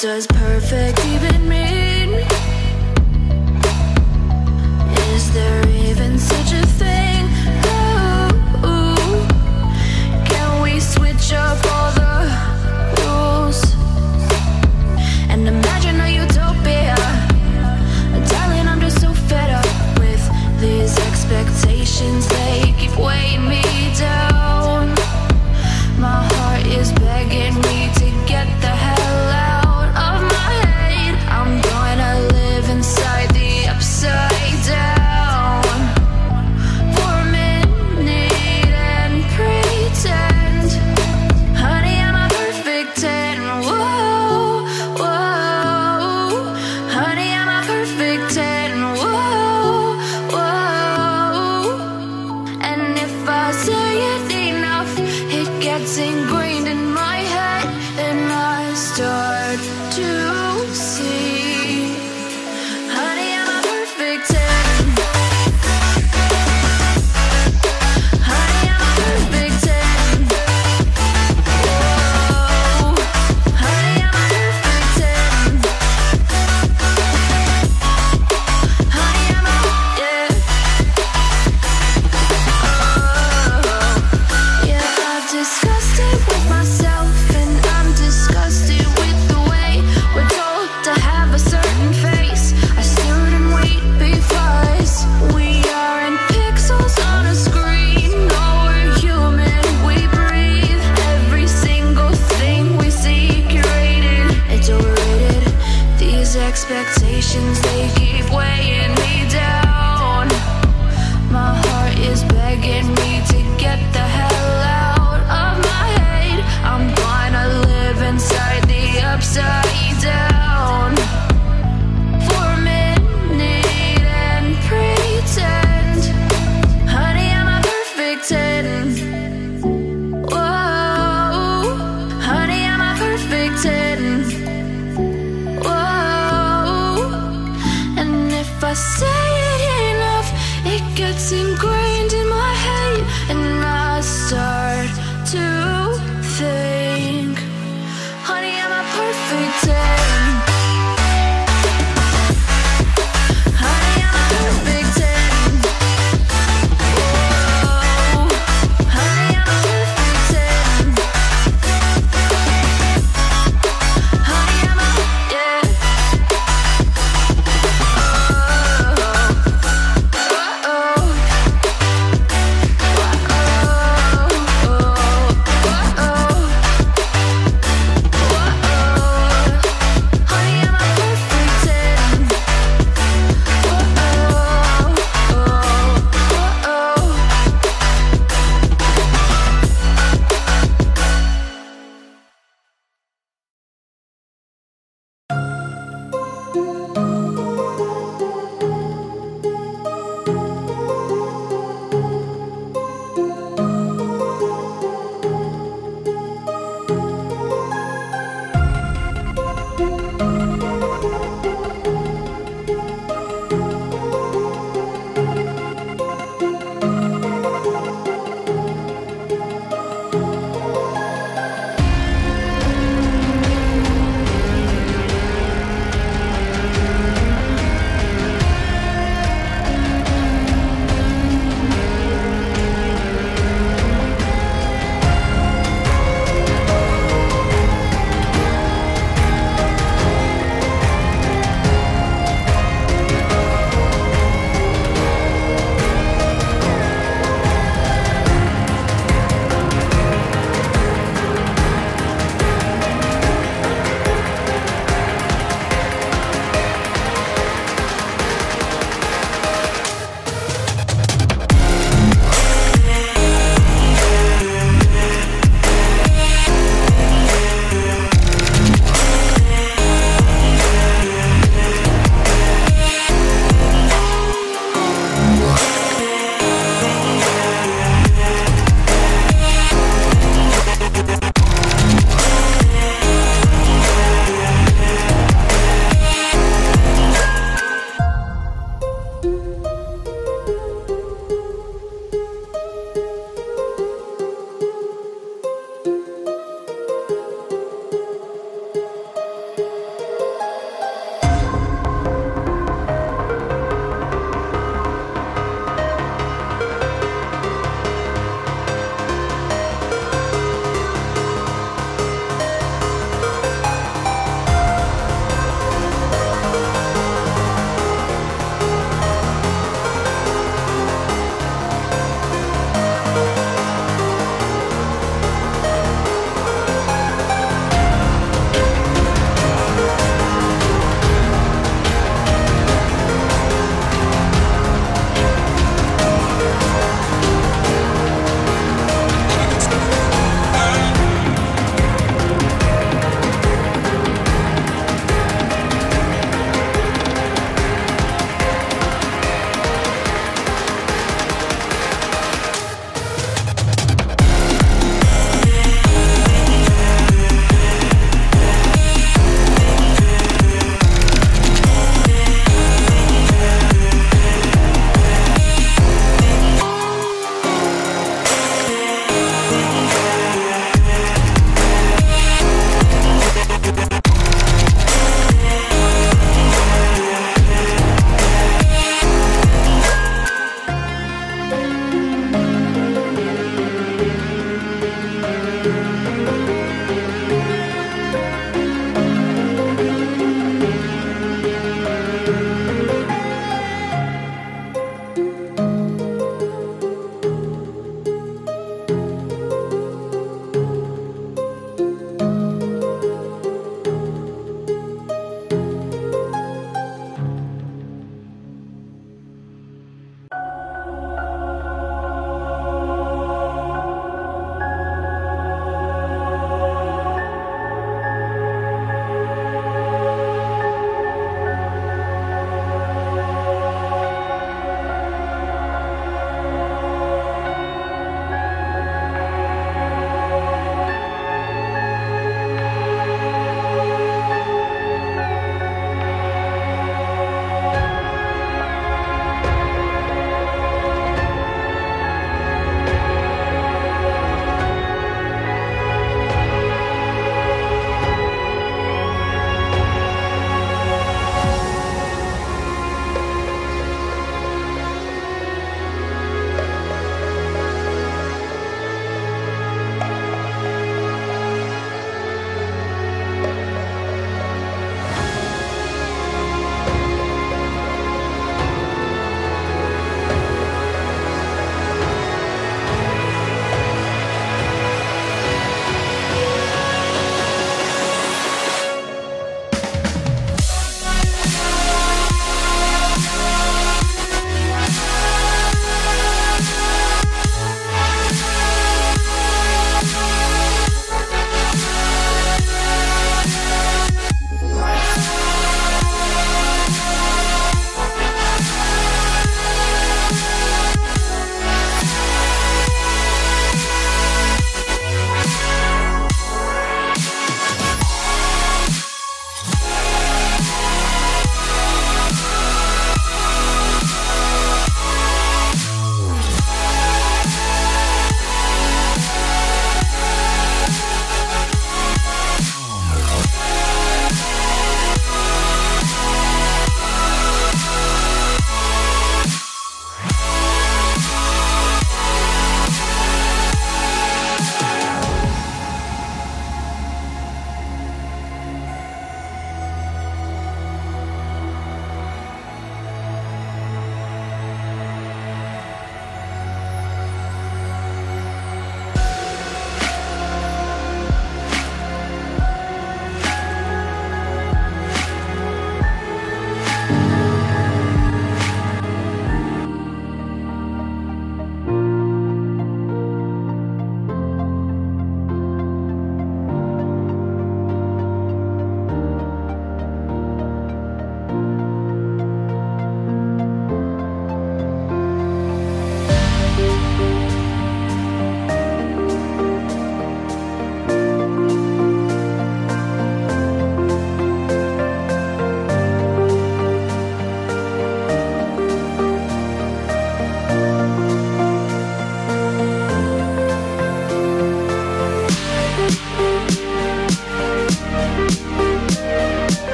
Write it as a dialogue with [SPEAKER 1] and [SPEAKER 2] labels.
[SPEAKER 1] does perfect even mean? Is there even such a thing? Ooh, can we switch up all the rules and imagine a utopia? Darling, I'm just so fed up with these expectations. They keep weighing me down. My heart is begging me to get the hell out of my head. I'm gonna live inside the upside down for a minute and pretend, honey, I'm a perfect 10. Whoa, whoa, honey, I'm a perfect 10. Whoa, whoa, and if I say it enough, it gets ingrained in my head, and I start to see, honey, I'm a perfect 10. Honey, I'm a perfect 10. Whoa, honey, I'm a perfect 10. Honey, I'm a, yeah. Oh, yeah, I've discussed it with myself, and I'm disgusted with the way we're told to have a certain face. I stood and wait because we aren't pixels on a screen. No, we're human, we breathe. Every single thing we see curated, it's overrated. These expectations, they keep weighing me down. My heart is begging me to get the hell out of my head. I'm gonna live inside the upside down for a minute and pretend, honey, I'm a perfect 10. Whoa, honey, I'm a perfect 10. Whoa, and if I say it enough, it gets ingrained.